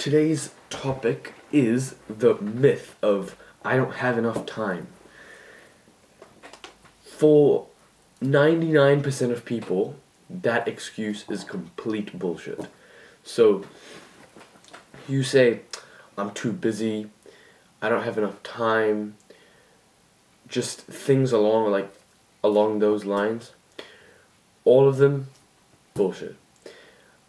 Today's topic is the myth of I don't have enough time. For 99% of people, that excuse is complete bullshit. So, you say, I'm too busy, I don't have enough time, just things along those lines. All of them, bullshit.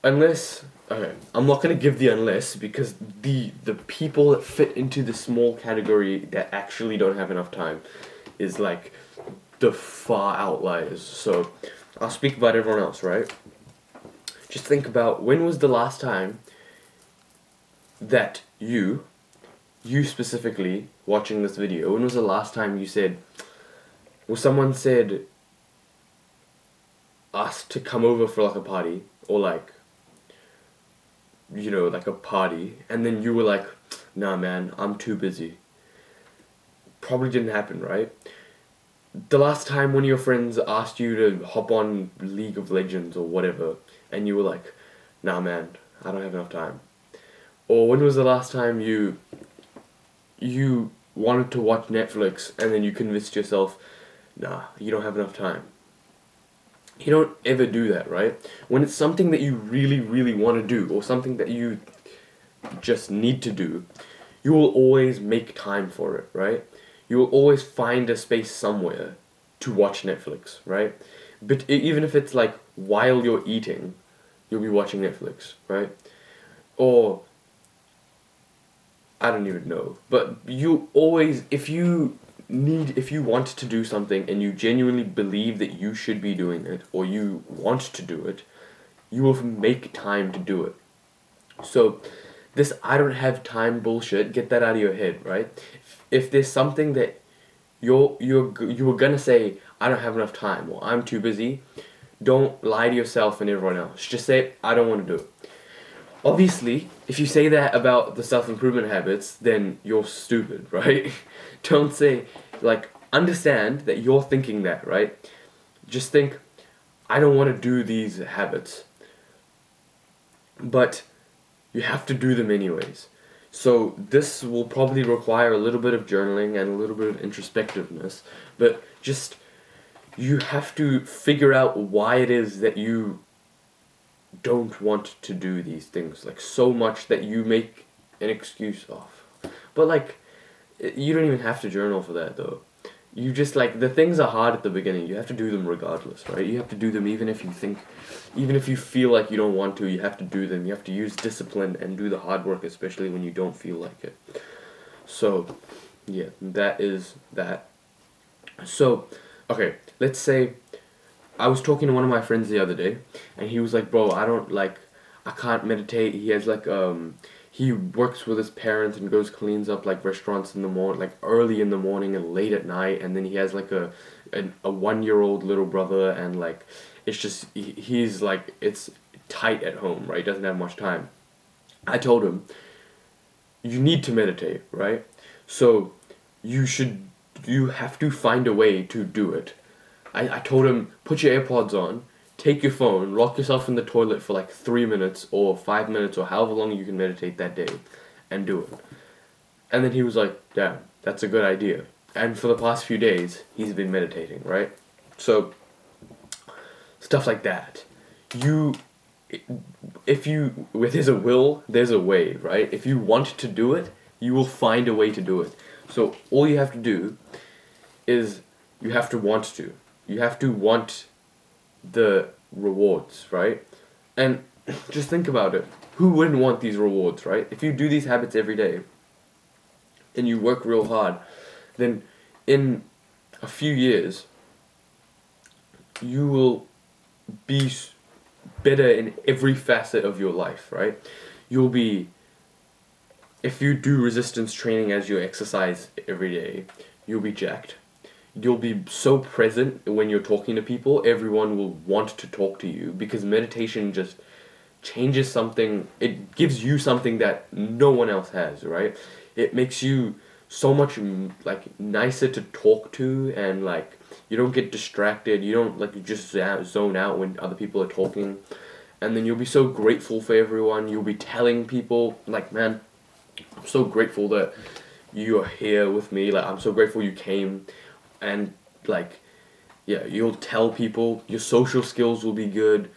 Unless, okay, I'm not gonna give the unless because the people that fit into the small category that actually don't have enough time is like the far outliers. So I'll speak about everyone else, right? Just think about when was the last time that you specifically watching this video, when was the last time you said, well, someone said us to come over for like a party or like like a party, and then you were like, nah man, I'm too busy. Probably didn't happen, right? The last time one of your friends asked you to hop on League of Legends or whatever, and you were like, nah man, I don't have enough time. Or when was the last time you wanted to watch Netflix and then you convinced yourself, nah, you don't have enough time. You don't ever do that, right? When it's something that you really, really want to do, or something that you just need to do, you will always make time for it, right? You will always find a space somewhere to watch Netflix, right? But even if it's like while you're eating, you'll be watching Netflix, right? Or I don't even know. But you always, if you want to do something and you genuinely believe that you should be doing it or you want to do it, you will make time to do it. So this I don't have time bullshit, get that out of your head, right? If there's something that you were gonna say, I don't have enough time or I'm too busy, don't lie to yourself and everyone else. Just say, I don't want to do it. Obviously, if you say that about the self-improvement habits, then you're stupid, right? Don't say, understand that you're thinking that, right? Just think, I don't want to do these habits. But you have to do them anyways. So this will probably require a little bit of journaling and a little bit of introspectiveness, but just, you have to figure out why it is that you don't want to do these things so much that you make an excuse of. But you don't even have to journal for that though. You just the things are hard at the beginning. You have to do them regardless, right? You have to do them even if you feel like you don't want to, you have to do them. You have to use discipline and do the hard work, especially when you don't feel like it. So, yeah, that is that. So, okay, let's say I was talking to one of my friends the other day, and he was like, bro, I can't meditate. He has he works with his parents and goes cleans up restaurants in the morning, early in the morning and late at night, and then he has a 1-year-old little brother, and it's just, he's it's tight at home, right? He doesn't have much time. I told him, you need to meditate, right? So, you have to find a way to do it. I told him, put your AirPods on, take your phone, lock yourself in the toilet for 3 minutes or 5 minutes or however long you can meditate that day, and do it. And then he was like, damn, that's a good idea. And for the past few days, he's been meditating, right? So, stuff like that. If there's a will, there's a way, right? If you want to do it, you will find a way to do it. So, all you have to do is, you have to want to. You have to want the rewards, right? And just think about it. Who wouldn't want these rewards, right? If you do these habits every day and you work real hard, then in a few years, you will be better in every facet of your life, right? You'll be, if you do resistance training as your exercise every day, you'll be jacked. You'll be so present when you're talking to people, everyone will want to talk to you because meditation just changes something, it gives you something that no one else has, right? It makes you so much nicer to talk to, and you don't get distracted, you don't you just zone out when other people are talking, and then you'll be so grateful for everyone. You'll be telling people, like, man, I'm so grateful that you are here with me. Like, I'm so grateful you came. And, like, yeah, you'll tell people. Your social skills will be good.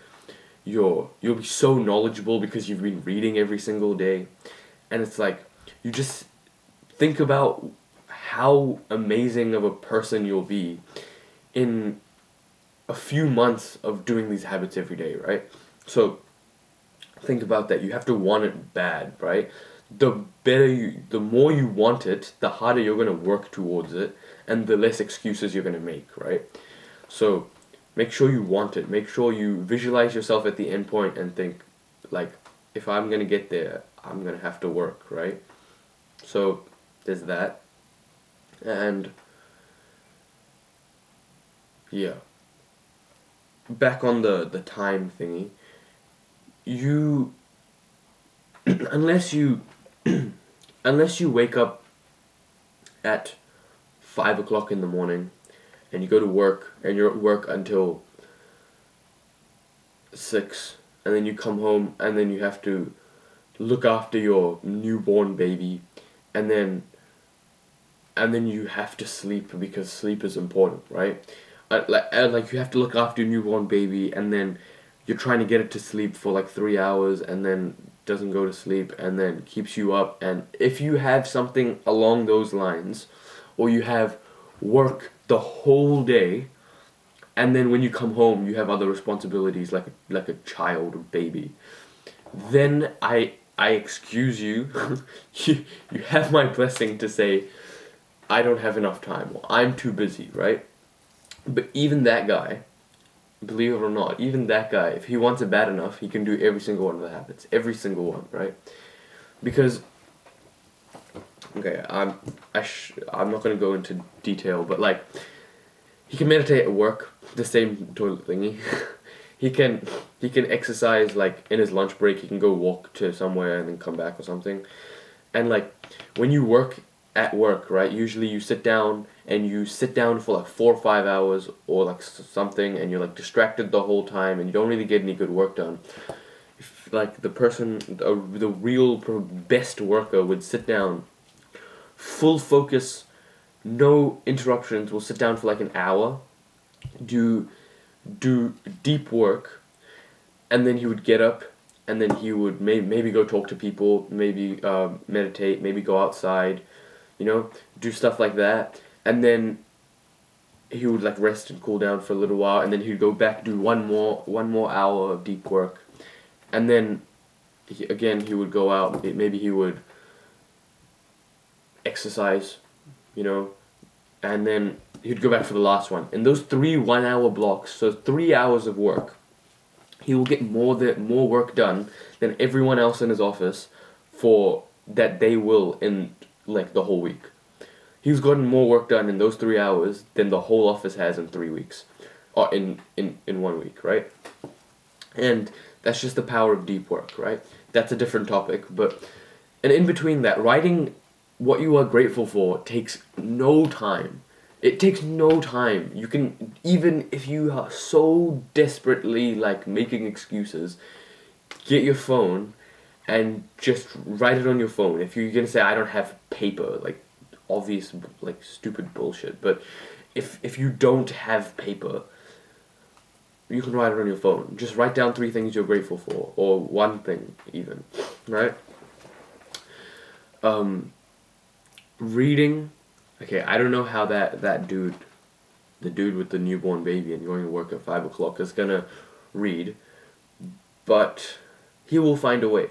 You'll be so knowledgeable because you've been reading every single day. And it's like, you just think about how amazing of a person you'll be in a few months of doing these habits every day, right? So think about that. You have to want it bad, right? The more you want it, the harder you're going to work towards it, and the less excuses you're going to make, right? So make sure you want it. Make sure you visualize yourself at the end point and think, like, if I'm going to get there, I'm going to have to work, right? So there's that. And yeah, back on the time thingy, you unless you unless you wake up at 5 o'clock in the morning and you go to work and you're at work until 6, and then you come home and then you have to look after your newborn baby, and then you have to sleep because sleep is important, right? Like you have to look after your newborn baby, and then you're trying to get it to sleep for like 3 hours, and then doesn't go to sleep, and then keeps you up. And if you have something along those lines, or you have work the whole day, and then when you come home you have other responsibilities like a child or baby, then I excuse you. You have my blessing to say I don't have enough time, or I'm too busy, right? But even that guy, believe it or not, even that guy, if he wants it bad enough, he can do every single one of the habits. Every single one, right? Because, okay, I'm not going to go into detail, but like, he can meditate at work, the same toilet thingy. he can exercise, like, in his lunch break, he can go walk to somewhere and then come back or something. And like, when you work at work, right, usually you sit down for like 4 or 5 hours or like something, and you're like distracted the whole time and you don't really get any good work done. If, like, the real best worker would sit down, full focus, no interruptions, will sit down for like an hour, do deep work, and then he would get up, and then he would maybe go talk to people, maybe meditate, maybe go outside, do stuff like that, and then he would like rest and cool down for a little while, and then he'd go back, do one more hour of deep work, and then he would go out, maybe he would exercise, and then he'd go back for the last one. In those 3 1-hour blocks, so 3 hours of work, he will get more work done than everyone else in his office for that they will in like the whole week. He's gotten more work done in those 3 hours than the whole office has in 3 weeks, or in 1 week, right? And that's just the power of deep work, right? That's a different topic, and in between that, writing what you are grateful for takes no time. It takes no time. You can, even if you are so desperately like making excuses, get your phone and just write it on your phone. If you're gonna say I don't have paper, like obvious like stupid bullshit, but if you don't have paper, you can write it on your phone. Just write down 3 things you're grateful for, or 1 thing even, right? Reading. Okay, I don't know how that dude, the dude with the newborn baby and going to work at 5 o'clock, is gonna read, but he will find a way.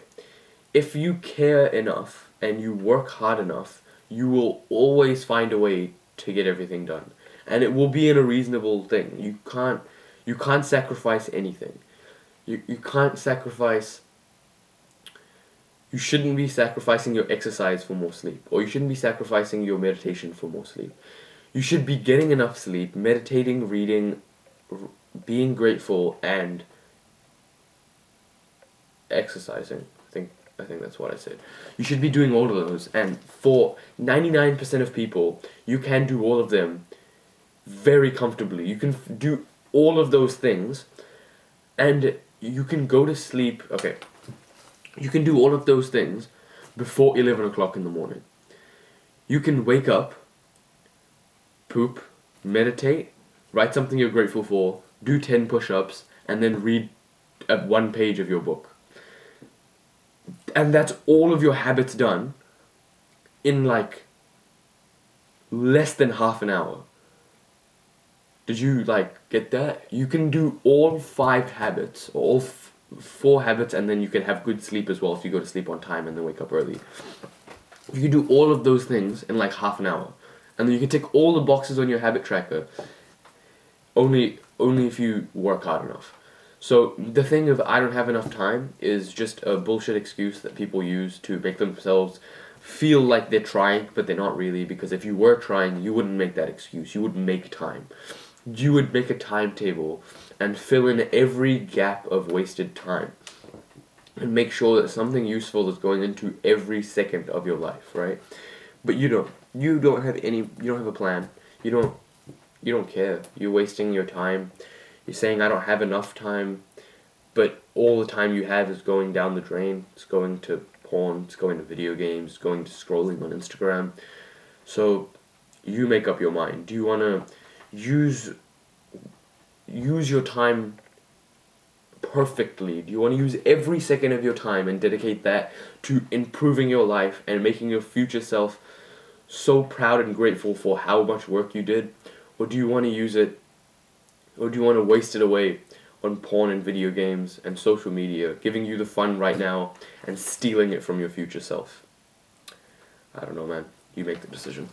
If you care enough and you work hard enough, you will always find a way to get everything done, and it will be in a reasonable thing. You can't sacrifice anything. You can't sacrifice. You shouldn't be sacrificing your exercise for more sleep, or you shouldn't be sacrificing your meditation for more sleep. You should be getting enough sleep, meditating, reading, being grateful, and exercising. I think that's what I said. You should be doing all of those, and for 99% of people, you can do all of them very comfortably. You can do all of those things, and you can go to sleep. Okay, you can do all of those things before 11 o'clock in the morning. You can wake up, poop, meditate, write something you're grateful for, do 10 push-ups, and then read one page of your book. And that's all of your habits done in like less than half an hour. Did you like get that? You can do all 5 habits, or all 4 habits, and then you can have good sleep as well if you go to sleep on time and then wake up early. You can do all of those things in like half an hour. And then you can tick all the boxes on your habit tracker only if you work hard enough. So the thing of I don't have enough time is just a bullshit excuse that people use to make themselves feel like they're trying, but they're not really, because if you were trying, you wouldn't make that excuse. You would make time. You would make a timetable and fill in every gap of wasted time and make sure that something useful is going into every second of your life, right? But you don't. You don't have a plan. You don't care. You're wasting your time. You're saying I don't have enough time, but all the time you have is going down the drain. It's going to porn, it's going to video games, it's going to scrolling on Instagram. So you make up your mind. Do you want to use your time perfectly? Do you want to use every second of your time and dedicate that to improving your life and making your future self so proud and grateful for how much work you did? Or do you want to use it, or do you want to waste it away on porn and video games and social media, giving you the fun right now and stealing it from your future self? I don't know, man. You make the decision.